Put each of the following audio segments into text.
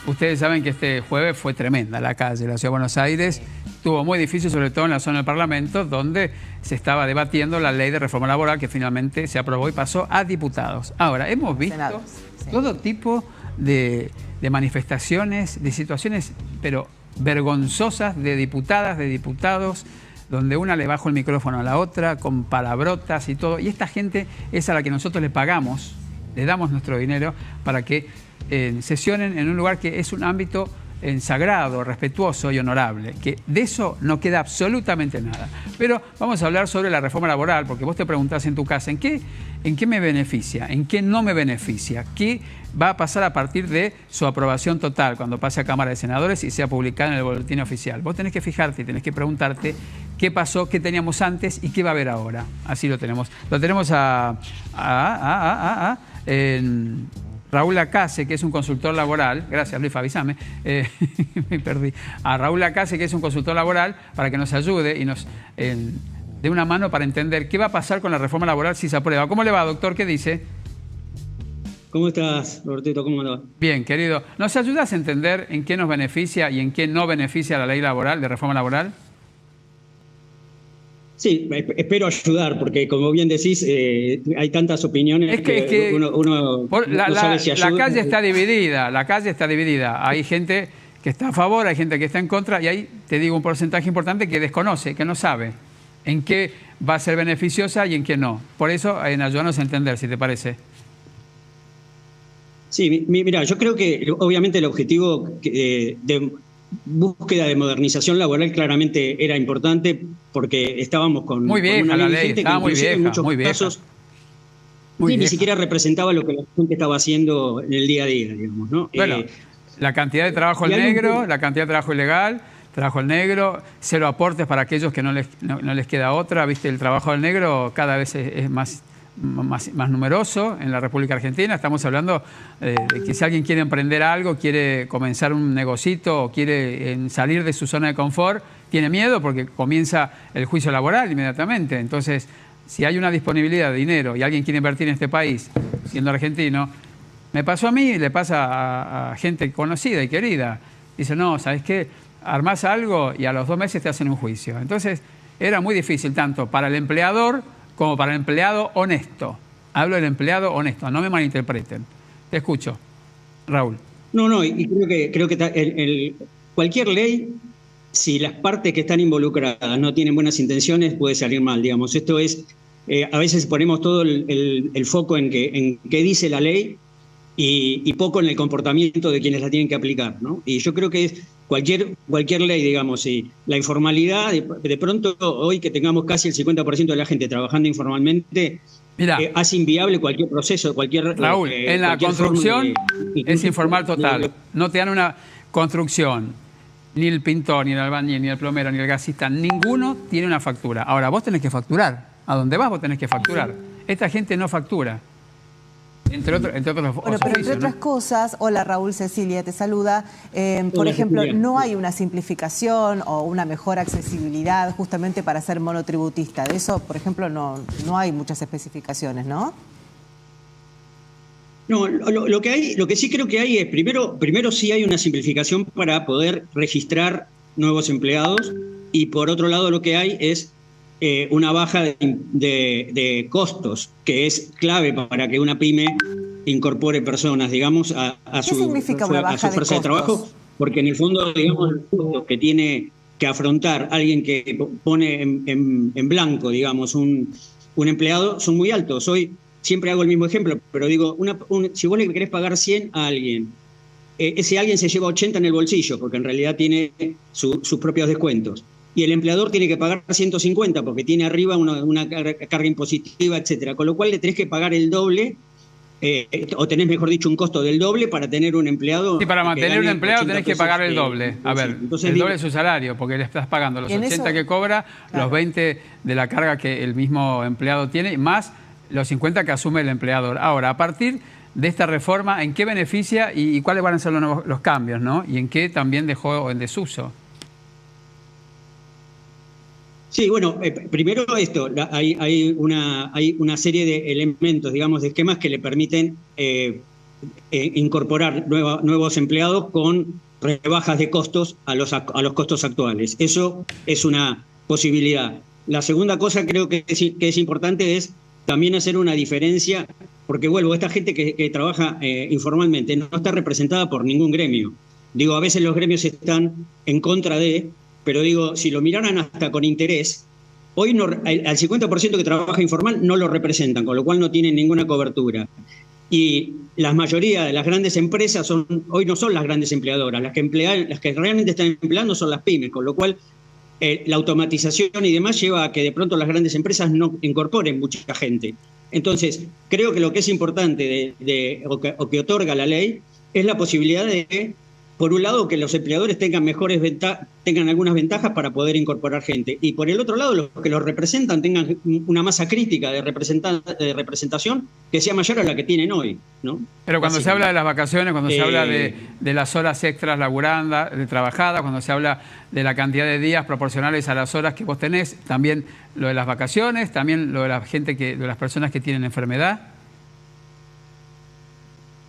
Ustedes saben que este jueves fue tremenda la calle, la Ciudad de Buenos Aires. Estuvo muy difícil, sobre todo en la zona del Parlamento, donde se estaba debatiendo la ley de reforma laboral que finalmente se aprobó y pasó a diputados. Ahora, hemos visto todo tipo de manifestaciones, de situaciones, pero vergonzosas, de diputadas, de diputados, donde una le bajó el micrófono a la otra, con palabrotas y todo. Y esta gente es a la que nosotros le pagamos, le damos nuestro dinero para que sesionen en un lugar que es un ámbito sagrado, respetuoso y honorable, que de eso no queda absolutamente nada. Pero vamos a hablar sobre la reforma laboral, porque vos te preguntás en tu casa, ¿en qué me beneficia? ¿En qué no me beneficia? ¿Qué va a pasar a partir de su aprobación total cuando pase a Cámara de Senadores y sea publicada en el boletín oficial? Vos tenés que fijarte y tenés que preguntarte qué pasó, qué teníamos antes y qué va a haber ahora. Así lo tenemos. Lo tenemos Raúl Lacase, que es un consultor laboral, gracias Luis, avísame, me perdí, a Raúl Lacase, que es un consultor laboral, para que nos ayude y nos dé una mano para entender qué va a pasar con la reforma laboral si se aprueba. ¿Cómo le va, doctor? ¿Qué dice? ¿Cómo estás, Robertito? ¿Cómo te va? Bien, querido. ¿Nos ayudas a entender en qué nos beneficia y en qué no beneficia la ley laboral, de reforma laboral? Sí, espero ayudar, porque como bien decís, hay tantas opiniones que uno no sabe si ayuda. La calle está dividida, Hay gente que está a favor, hay gente que está en contra, y ahí te digo un porcentaje importante que desconoce, que no sabe en qué va a ser beneficiosa y en qué no. Por eso, ayúdanos a entender, si te parece. Sí, mira, yo creo que obviamente el objetivo de búsqueda de modernización laboral claramente era importante, porque estábamos con muy vieja una la ley ley, vigente estaba que muy vieja, en muchos casos ni siquiera representaba lo que la gente estaba haciendo en el día a día, digamos, ¿no? Bueno, la cantidad de trabajo al negro, la cantidad de trabajo ilegal, trabajo al negro, cero aportes para aquellos que no les queda otra, ¿viste? El trabajo al negro cada vez es más numeroso en la República Argentina. Estamos hablando de que si alguien quiere emprender algo, quiere comenzar un negocito o quiere salir de su zona de confort, tiene miedo porque comienza el juicio laboral inmediatamente. Entonces, si hay una disponibilidad de dinero y alguien quiere invertir en este país, siendo argentino, me pasó a mí y le pasa a gente conocida y querida. Dice, no, ¿sabes qué? Armás algo y a los 2 meses te hacen un juicio. Entonces, era muy difícil tanto para el empleador como para el empleado honesto. Hablo del empleado honesto, no me malinterpreten. Te escucho, Raúl. No, y creo que cualquier ley, si las partes que están involucradas no tienen buenas intenciones, puede salir mal, digamos. Esto es, a veces ponemos todo el foco en qué dice la ley y poco en el comportamiento de quienes la tienen que aplicar, ¿no? Y yo creo que es cualquier ley, digamos, y la informalidad, de pronto hoy que tengamos casi el 50% de la gente trabajando informalmente, hace inviable cualquier proceso, Raúl, en la construcción es informal total. No te dan una construcción, ni el pintor, ni el albañil, ni el plomero, ni el gasista, ninguno tiene una factura. Ahora, vos tenés que facturar. A donde vas vos tenés que facturar. Esta gente no factura. Entre otros pero entre otras cosas, hola Raúl, Cecilia te saluda, por ejemplo, no hay una simplificación o una mejor accesibilidad justamente para ser monotributista. De eso, por ejemplo, no hay muchas especificaciones, ¿no? No, lo que sí creo que hay es, primero sí hay una simplificación para poder registrar nuevos empleados, y por otro lado lo que hay es una baja de costos, que es clave para que una pyme incorpore personas, digamos, a su fuerza de trabajo, porque en el fondo, digamos, el costo que tiene que afrontar alguien que pone en blanco, digamos, un empleado, son muy altos. Hoy siempre hago el mismo ejemplo, pero digo, si vos le querés pagar 100 a alguien, ese alguien se lleva 80 en el bolsillo, porque en realidad tiene sus propios descuentos. Y el empleador tiene que pagar 150 porque tiene arriba una carga impositiva, etcétera. Con lo cual le tenés que pagar el doble, o tenés, mejor dicho, un costo del doble para tener un empleado. Sí, para mantener un empleado tenés que pagar el doble. A ver, entonces, el doble de su salario, porque le estás pagando los 80 que cobra, los 20 de la carga que el mismo empleado tiene, más los 50 que asume el empleador. Ahora, a partir de esta reforma, ¿en qué beneficia y cuáles van a ser los cambios, ¿no? Y en qué también dejó en desuso? Sí, bueno, primero esto, hay una serie de elementos, digamos, de esquemas que le permiten incorporar nuevos empleados con rebajas de costos a los costos actuales. Eso es una posibilidad. La segunda cosa creo que es importante es también hacer una diferencia, porque vuelvo, esta gente que trabaja informalmente no está representada por ningún gremio. Digo, a veces los gremios están en contra de, pero digo, si lo miraran hasta con interés, hoy no, al 50% que trabaja informal no lo representan, con lo cual no tienen ninguna cobertura. Y la mayoría de las grandes empresas hoy no son las grandes empleadoras, las que realmente están empleando son las pymes, con lo cual la automatización y demás lleva a que de pronto las grandes empresas no incorporen mucha gente. Entonces, creo que lo que es importante o que otorga la ley es la posibilidad de, por un lado, que los empleadores tengan tengan algunas ventajas para poder incorporar gente, y por el otro lado, los que los representan tengan una masa crítica de representación que sea mayor a la que tienen hoy, ¿no? Pero cuando se habla de las vacaciones, cuando se habla de las horas extras trabajadas, cuando se habla de la cantidad de días proporcionales a las horas que vos tenés, también lo de las vacaciones, también lo de la gente de las personas que tienen enfermedad.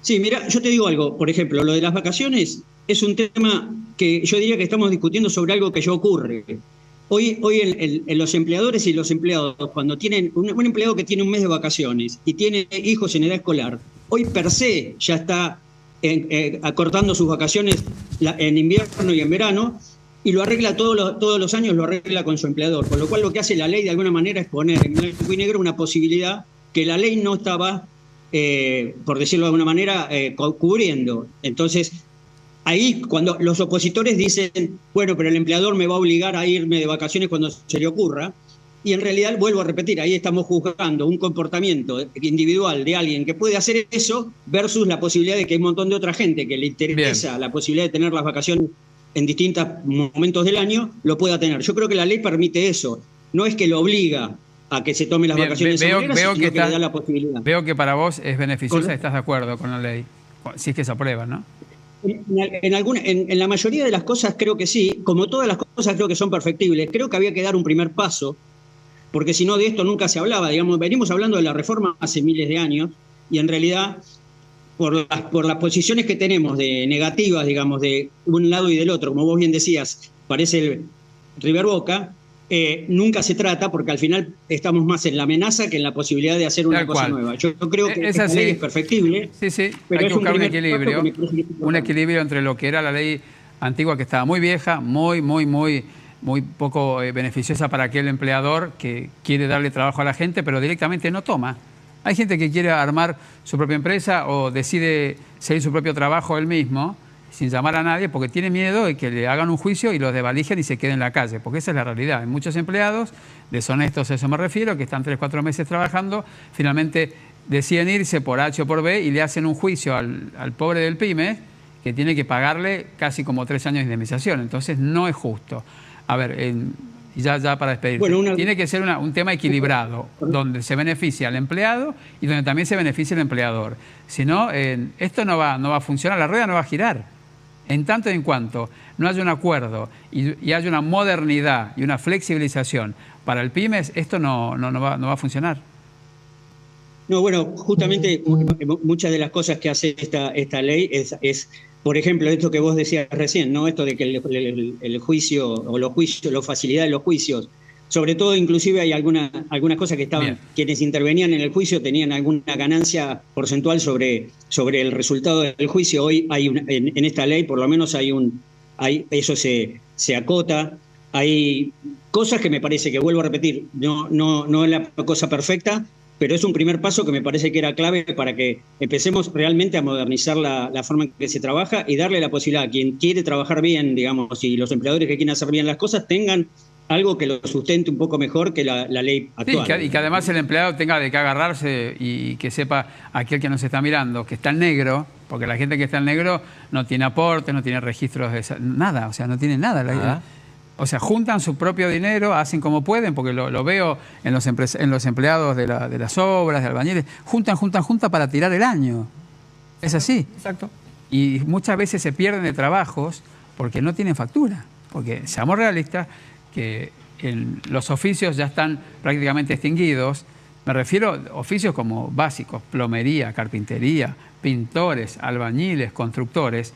Sí, mira, yo te digo algo, por ejemplo, lo de las vacaciones es un tema que yo diría que estamos discutiendo sobre algo que ya ocurre. Hoy en los empleadores y los empleados, cuando tienen un empleado que tiene un mes de vacaciones y tiene hijos en edad escolar, hoy per se ya está acortando sus vacaciones en invierno y en verano, y lo arregla todos los años, lo arregla con su empleador. Con lo cual lo que hace la ley de alguna manera es poner en blanco y negro una posibilidad que la ley no estaba, por decirlo de alguna manera, cubriendo. Entonces, ahí cuando los opositores dicen, bueno, pero el empleador me va a obligar a irme de vacaciones cuando se le ocurra, y en realidad, vuelvo a repetir, ahí estamos juzgando un comportamiento individual de alguien que puede hacer eso versus la posibilidad de que hay un montón de otra gente que le interesa la posibilidad de tener las vacaciones en distintos momentos del año, lo pueda tener. Yo creo que la ley permite eso, no es que lo obliga a que se tome las vacaciones de esa manera, sino que le da la posibilidad. Veo que para vos es beneficiosa, estás de acuerdo con la ley, si es que se aprueba, ¿no? En la mayoría de las cosas creo que sí, como todas las cosas creo que son perfectibles. Creo que había que dar un primer paso, porque si no de esto nunca se hablaba. Digamos, venimos hablando de la reforma hace miles de años, y en realidad por las posiciones que tenemos de negativas, digamos, de un lado y del otro, como vos bien decías, parece el River Boca, nunca se trata, porque al final estamos más en la amenaza que en la posibilidad de hacer una cosa nueva. Yo creo que esta ley es perfectible. Sí, pero hay que buscar un equilibrio entre lo que era la ley antigua, que estaba muy vieja, muy poco beneficiosa para aquel empleador que quiere darle trabajo a la gente, pero directamente no toma. Hay gente que quiere armar su propia empresa o decide seguir su propio trabajo él mismo, sin llamar a nadie, porque tiene miedo de que le hagan un juicio y los desvalijen y se queden en la calle, porque esa es la realidad. Hay muchos empleados, deshonestos a eso me refiero, que están 3 o 4 meses trabajando, finalmente deciden irse por H o por B y le hacen un juicio al pobre del pyme, que tiene que pagarle casi como 3 años de indemnización. Entonces no es justo. A ver, ya para despedirte, tiene que ser un tema equilibrado, donde se beneficia al empleado y donde también se beneficia el empleador. Si no, esto no va a funcionar, la rueda no va a girar. En tanto y en cuanto no haya un acuerdo y haya una modernidad y una flexibilización para el pymes, esto no va a funcionar. No, bueno, justamente muchas de las cosas que hace esta ley es, por ejemplo, esto que vos decías recién, ¿no? Esto de que el juicio o los juicios, la facilidad de los juicios, sobre todo inclusive hay algunas cosas que estaban, quienes intervenían en el juicio tenían alguna ganancia porcentual sobre el resultado del juicio. Hoy hay en esta ley por lo menos eso se acota. Hay cosas que me parece que, vuelvo a repetir, no es la cosa perfecta, pero es un primer paso que me parece que era clave para que empecemos realmente a modernizar la forma en que se trabaja y darle la posibilidad a quien quiere trabajar bien, digamos, y los empleadores que quieren hacer bien las cosas tengan algo que lo sustente un poco mejor que la ley actual. Sí, y que además el empleado tenga de qué agarrarse y que sepa aquel que nos está mirando que está en negro, porque la gente que está en negro no tiene aportes, no tiene registros, nada, o sea, no tiene nada. O sea, juntan su propio dinero, hacen como pueden, porque lo veo en los empleados de las obras, de albañiles, juntan para tirar el año. Es así. Exacto. Y muchas veces se pierden de trabajos porque no tienen factura. Porque, seamos realistas, que los oficios ya están prácticamente extinguidos, Me refiero a oficios como básicos, plomería, carpintería, pintores, albañiles, constructores.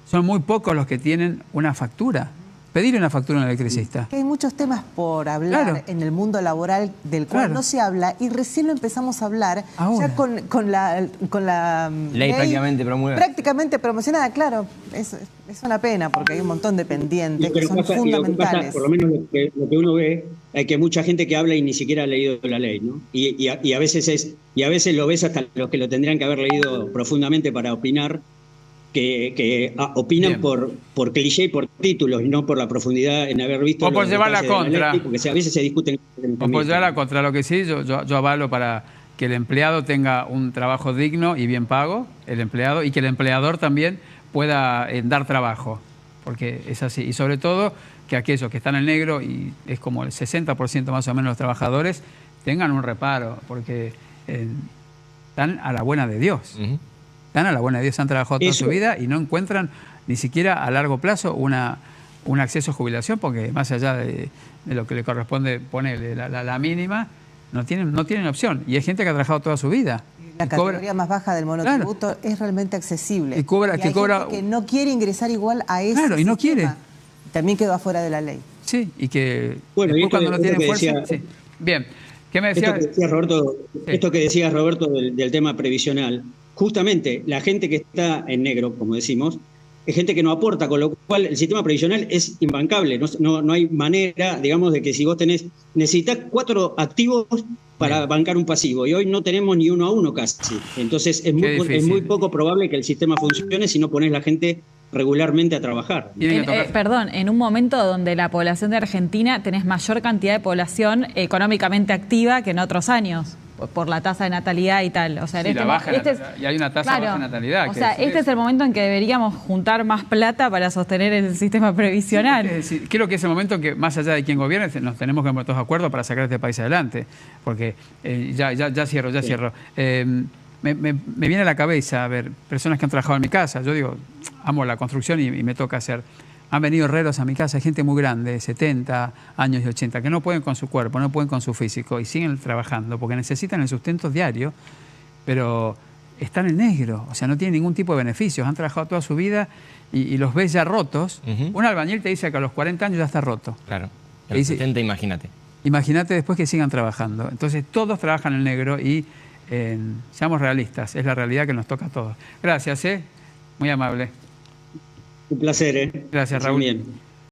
Son muy pocos los que tienen una factura. Pedirle una factura a un electricista. Hay muchos temas por hablar Claro. en el mundo laboral del cual Claro. no se habla y recién lo empezamos a hablar Ahora. ya con la Ley prácticamente promulgada. prácticamente promocionada, claro. Es una pena porque hay un montón de pendientes que Pero son pasa, y lo que fundamentales. pasa, por lo menos lo que uno ve, hay que mucha gente que habla y ni siquiera ha leído la ley, ¿no? Y a veces lo ves hasta los que lo tendrían que haber leído profundamente para opinar, que opinan Bien. por cliché y por títulos, y no por la profundidad en haber visto. O por los llevar la detalles de contra. ley, porque a veces se discuten. O por llevarla contra lo que sí, yo avalo para que el empleado tenga un trabajo digno y bien pago, el empleado, y que el empleador también pueda dar trabajo, porque es así. Y sobre todo que aquellos que están en negro, y es como el 60% más o menos de los trabajadores, tengan un reparo, porque están a la buena de Dios. Están a la buena de Dios, han trabajado toda su vida y no encuentran ni siquiera a largo plazo un acceso a jubilación, porque más allá de lo que le corresponde ponerle la mínima, no tienen opción. Y hay gente que ha trabajado toda su vida. La y categoría más baja del monotributo es realmente accesible. Y cobra- hay que cobra- gente que no quiere ingresar igual a ese Claro, y no sistema. quiere. También quedó afuera de la ley. Sí, y que Bueno, y después cuando no esto tienen que fuerza... decía- sí. Bien, ¿qué me decía? Esto que decía Roberto del tema previsional, justamente la gente que está en negro, como decimos, es gente que no aporta, con lo cual el sistema previsional es imbancable. No hay manera, digamos, de que si vos necesitas 4 activos para bancar un pasivo, y hoy no tenemos ni 1 a 1 casi. Entonces es muy poco probable que el sistema funcione si no pones la gente regularmente a trabajar. Perdón, en un momento donde la población de Argentina tenés mayor cantidad de población económicamente activa que en otros años, por la tasa de natalidad y tal. O sea, Sí, y hay una tasa baja de natalidad. O sea, este es el momento en que deberíamos juntar más plata para sostener el sistema previsional. Es decir, creo que es el momento en que, más allá de quién gobierne, nos tenemos que poner todos de acuerdo para sacar este país adelante. Porque ya cierro. Me viene a la cabeza, a ver, personas que han trabajado en mi casa. Yo digo, amo la construcción y me toca hacer. Han venido herreros a mi casa, hay gente muy grande, 70 años y 80, que no pueden con su cuerpo, no pueden con su físico y siguen trabajando porque necesitan el sustento diario, pero están en negro, o sea, no tienen ningún tipo de beneficios. Han trabajado toda su vida y los ves ya rotos. Un albañil te dice que a los 40 años ya está roto. Claro, a los 70 imagínate. Imagínate después que sigan trabajando. Entonces todos trabajan en negro y seamos realistas, es la realidad que nos toca a todos. Gracias, muy amable. Un placer, Gracias, Raúl. Bien.